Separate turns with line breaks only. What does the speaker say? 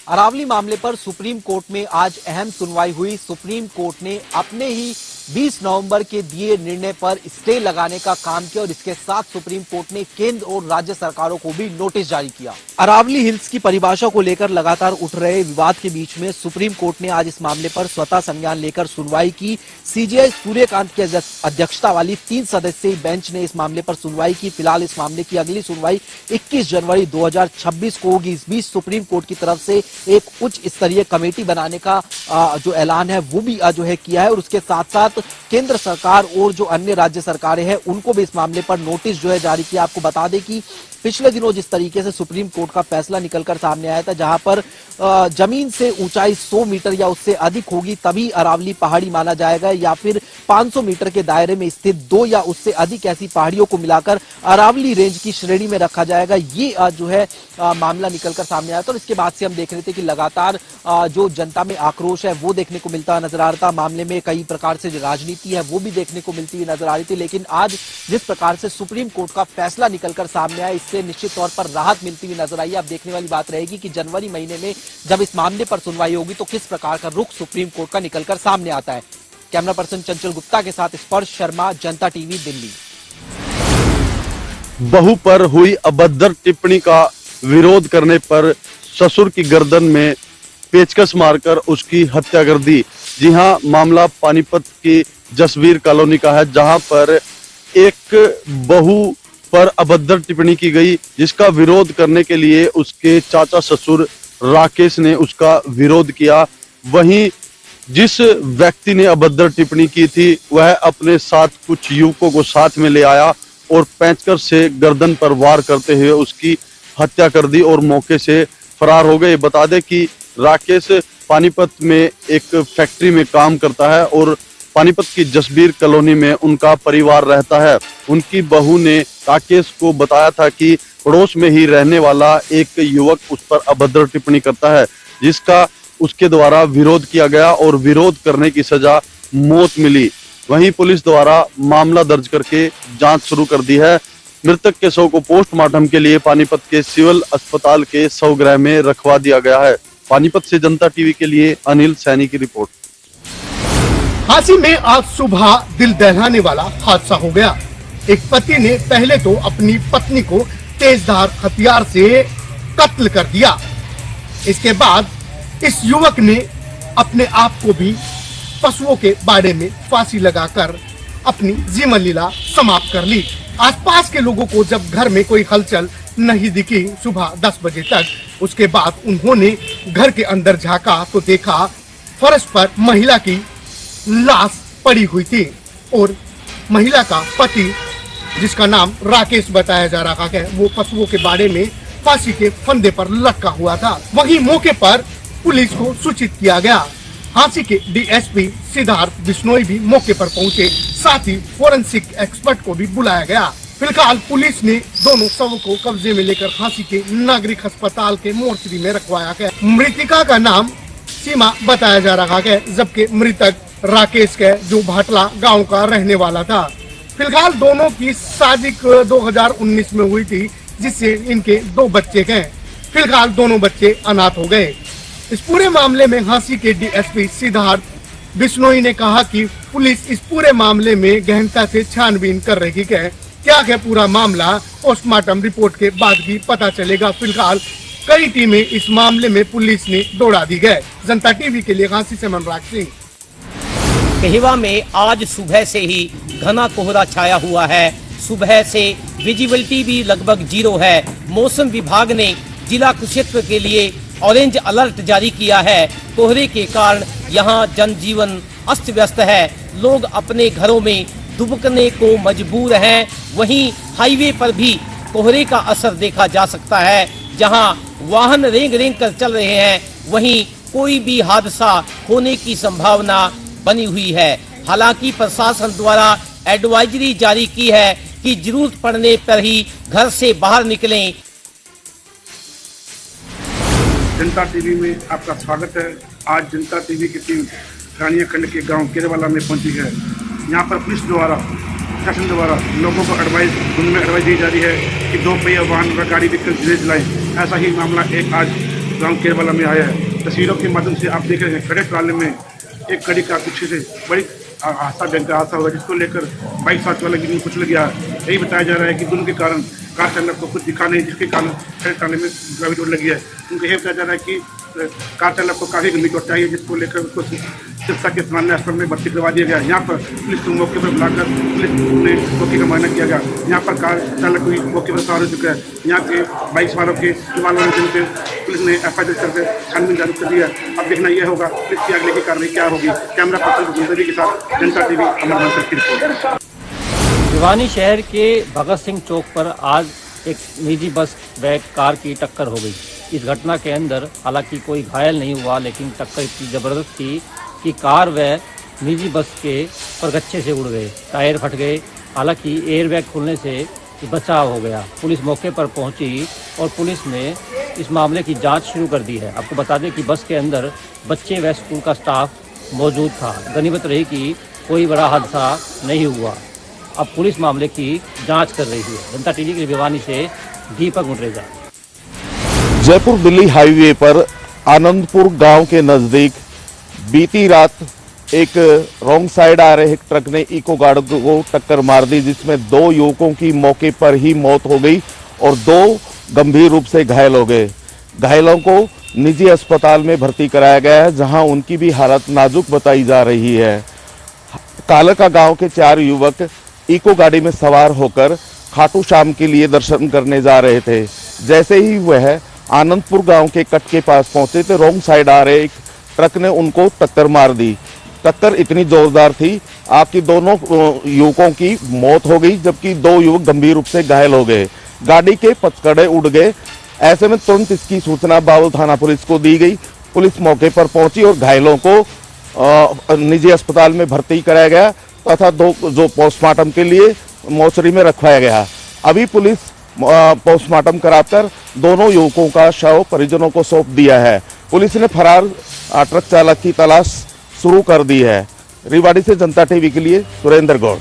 अरावली मामले पर supreme court में आज अहम सुनवाई हुई। सुप्रीम कोर्ट ने अपने ही 20 नवंबर के दिए निर्णय पर स्टे लगाने का काम किया और इसके साथ सुप्रीम कोर्ट ने केंद्र और राज्य सरकारों को भी नोटिस जारी किया। अरावली हिल्स की परिभाषा को लेकर लगातार उठ रहे विवाद के बीच में सुप्रीम कोर्ट ने आज इस मामले पर स्वतः संज्ञान लेकर सुनवाई की। सीजेआई सूर्यकांत की अध्यक्षता वाली 3 सदस्यीय बेंच ने इस मामले पर सुनवाई की। फिलहाल इस मामले की अगली सुनवाई 21 जनवरी 2026 को होगी। इस बीच सुप्रीम कोर्ट की तरफ से एक उच्च स्तरीय कमेटी बनाने का जो ऐलान है वो भी जो है किया है और उसके साथ साथ केंद्र सरकार और जो अन्य राज्य सरकारें हैं उनको भी इस मामले पर नोटिस जो है जारी किया। आपको बता दें कि पिछले दिनों जिस तरीके से सुप्रीम कोर्ट का फैसला निकलकर सामने आया था, जहां पर जमीन से ऊंचाई 100 मीटर या उससे अधिक होगी तभी अरावली पहाड़ी माना जाएगा, या फिर 500 मीटर के दायरे में स्थित 2 या उससे अधिक ऐसी पहाड़ियों को मिलाकर अरावली रेंज की श्रेणी में रखा जाएगा। ये जो है मामला निकलकर सामने आया था और इसके बाद से हम देख रहे थे कि लगातार जो जनता में आक्रोश है वो देखने को मिलता नजर आ रहा था। मामले में कई प्रकार से जो राजनीति है वो भी देखने को मिलती हुई नजर आ रही थी, लेकिन आज जिस प्रकार से सुप्रीम कोर्ट का फैसला निकलकर सामने आया इससे निश्चित तौर पर राहत मिलती हुई नजर आई। अब देखने वाली बात रहेगी कि जनवरी महीने में जब इस मामले पर सुनवाई होगी तो किस प्रकार का रुख सुप्रीम कोर्ट का निकलकर सामने आता है। कैमरा पर्सन चंचल गुप्ता के साथ स्पर्श शर्मा, जनता टीवी, दिल्ली।
बहू पर हुई अभद्र टिप्पणी का विरोध करने पर ससुर की गर्दन में पेचकस मारकर उसकी हत्या कर दी। जी हां, मामला पानीपत की जसवीर कॉलोनी का है, जहां पर एक बहू पर अभद्र टिप्पणी की गई, जिसका विरोध करने के लिए उसके चाचा ससुर राकेश ने उसका विरोध किया। वहीं जिस व्यक्ति ने अभद्र टिप्पणी की थी वह अपने साथ कुछ युवकों को साथ में ले आया और पेंचकस से गर्दन पर वार करते हुए उसकी हत्या कर दी और मौके से फरार हो गए। बता दें कि राकेश पानीपत में एक फैक्ट्री में काम करता है और पानीपत की जसबीर कॉलोनी में उनका परिवार रहता है। उनकी बहू ने राकेश को बताया था कि पड़ोस में ही रहने वाला एक युवक उस पर अभद्र टिप्पणी करता है, जिसका उसके द्वारा विरोध किया गया और विरोध करने की सजा मौत मिली। वहीं पुलिस द्वारा मामला दर्ज करके जांच शुरू कर दी है। मृतक के शव को पोस्टमार्टम के लिए पानीपत के सिविल अस्पताल के शवगृह में रखवा दिया गया है। पानीपत से जनता टीवी के लिए अनिल सैनी की रिपोर्ट।
हांसी में आज सुबह दिल दहलाने वाला हादसा हो गया। एक पति ने पहले तो अपनी पत्नी को तेजधार हथियार से कत्ल कर दिया। इसके बाद इस युवक ने अपने आप को भी पशुओं के बाड़े में फांसी लगाकर अपनी जीवन लीला समाप्त कर ली। आसपास के लोगों को जब घर में कोई हलचल नहीं दिखी सुबह 10 बजे तक, उसके बाद उन्होंने घर के अंदर झांका तो देखा फर्श पर महिला की लाश पड़ी हुई थी और महिला का पति, जिसका नाम राकेश बताया जा रहा है, वो पशुओं के बाड़े में फांसी के फंदे पर लटका हुआ था। वहीं मौके पर पुलिस को सूचित किया गया। हांसी के डीएसपी सिद्धार्थ बिश्नोई भी मौके पर पहुंचे, साथ ही फोरेंसिक एक्सपर्ट को भी बुलाया गया। फिलहाल पुलिस ने दोनों शवों को कब्जे में लेकर हांसी के नागरिक अस्पताल के मोर्चरी में रखवाया गया। मृतिका का नाम सीमा बताया जा रहा है, जबकि मृतक राकेश के जो भाटला गांव का रहने वाला था। फिलहाल दोनों की शादी 2019 में हुई थी, जिससे इनके 2 बच्चे हैं। फिलहाल दोनों बच्चे अनाथ हो गए। इस पूरे मामले में हांसी के डीएसपी सिद्धार्थ बिश्नोई ने कहा कि पुलिस इस पूरे मामले में गहनता से छानबीन कर रही है। क्या है पूरा मामला, पोस्टमार्टम रिपोर्ट के बाद ही पता चलेगा। फिलहाल कई टीमें इस मामले में पुलिस ने दौड़ा दी है। जनता टीवी के लिए हांसी से मनराज सिंह।
कहिवा में आज सुबह से ही घना कोहरा छाया हुआ है। सुबह से विजिबिलिटी भी लगभग 0 है। मौसम विभाग ने जिला कुरुक्षेत्र के लिए ऑरेंज अलर्ट जारी किया है। कोहरे के कारण यहाँ जनजीवन अस्त व्यस्त है। लोग अपने घरों में दुबकने को मजबूर हैं। वहीं हाईवे पर भी कोहरे का असर देखा जा सकता है। जहाँ वाहन रेंग रेंग कर चल रहे हैं, वहीं कोई भी हादसा होने की संभावना बनी हुई है। हालांकि प्रशासन द्वारा एडवाइजरी जारी की है कि जरूरत पड़ने पर ही घर से बाहर निकलें।
जनता टीवी में आपका स्वागत है। आज जनता टीवी की टीम रानिया खंड के गांव केरेवाला में पहुंची है। यहां पर पुलिस द्वारा, प्रशासन द्वारा लोगों को एडवाइस दी जा रही है कि 2 पहिया वाहन व गाड़ी बिल्कुल धीरे चलाएं। ऐसा ही मामला एक आज गांव केरवाला में आया है। तस्वीरों के माध्यम से आप देख रहे हैं खड़े ट्राले में एक गाड़ी का पीछे से बड़ी हादसा हुआ, जिसको लेकर बाइक साथ वाला गिरने कुचल गया। यही बताया जा रहा है कि दोनों के कारण कार चालक को कुछ दिखा नहीं, जिसके कारण खड़े ट्राले में गंभीर चोट लगी है। उनको यह बताया जा रहा है कि कार चालक को काफी गंभीर चोट आई है, जिसको लेकर उसको चिकित्सा के सामान्य अस्पताल में भर्ती करवा दिया गया। यहाँ पर पुलिस को मौके पर बुलाकर पुलिस ने मौके का मुआयना किया गया। यहाँ पर कार चालक भी मौके पर सवार हो चुका है। यहाँ के बाइक सवारों के वालों ने पुलिस ने FIR करके छानबीन जारी कर दी है। अब देखना यह होगा पुलिस की आगे की कार्रवाई क्या होगी। कैमरा पर्सन गुंजरी के साथ जनता TV अमर की रिपोर्ट।
भिवानी शहर के भगत सिंह चौक पर आज एक निजी बस व कार की टक्कर हो गई। इस घटना के अंदर हालांकि कोई घायल नहीं हुआ, लेकिन टक्कर इतनी ज़बरदस्त थी कि कार व निजी बस के परगच्छे से उड़ गए, टायर फट गए। हालांकि एयरबैग खुलने से बचाव हो गया। पुलिस मौके पर पहुंची और पुलिस ने इस मामले की जांच शुरू कर दी है। आपको बता दें कि बस के अंदर बच्चे व स्कूल का स्टाफ मौजूद था। गनीमत रही कि कोई बड़ा हादसा नहीं हुआ। अब पुलिस मामले की जांच कर रही है। जनता TV के लिए भिवानी से दीपक मुटरेजा।
जयपुर दिल्ली हाईवे पर आनंदपुर गांव के नजदीक बीती रात एक रॉन्ग साइड आ रहे एक ट्रक ने इको गार्ड को टक्कर मार दी, जिसमें 2 युवकों की मौके पर ही मौत हो गई और 2 गंभीर रूप से घायल हो गए। घायलों को निजी अस्पताल में भर्ती कराया गया है, जहां उनकी भी हालत नाजुक बताई जा रही है। कालका गांव के 4 युवक इको गाड़ी में सवार होकर खाटू श्याम के लिए दर्शन करने जा रहे थे। जैसे ही वह आनंदपुर गांव के कट के पास पहुंचे तो रॉन्ग साइड आ रहे एक ट्रक ने उनको टक्कर मार दी। टक्कर इतनी जोरदार थी आपकी दोनों युवकों की मौत हो गई, जबकि 2 युवक गंभीर रूप से घायल हो गए। गाड़ी के पचकड़े उड़ गए। ऐसे में तुरंत इसकी सूचना बावल थाना पुलिस को दी गई। पुलिस मौके पर पहुंची और घायलों को निजी अस्पताल में भर्ती कराया गया तथा 2 जो पोस्टमार्टम के लिए मोर्चरी में रखवाया गया। अभी पुलिस पोस्टमार्टम कराकर दोनों युवकों का शव परिजनों को सौंप दिया है। पुलिस ने फरार ट्रक चालक की तलाश शुरू कर दी है। रेवाड़ी से जनता TV के लिए सुरेंद्र गौड़।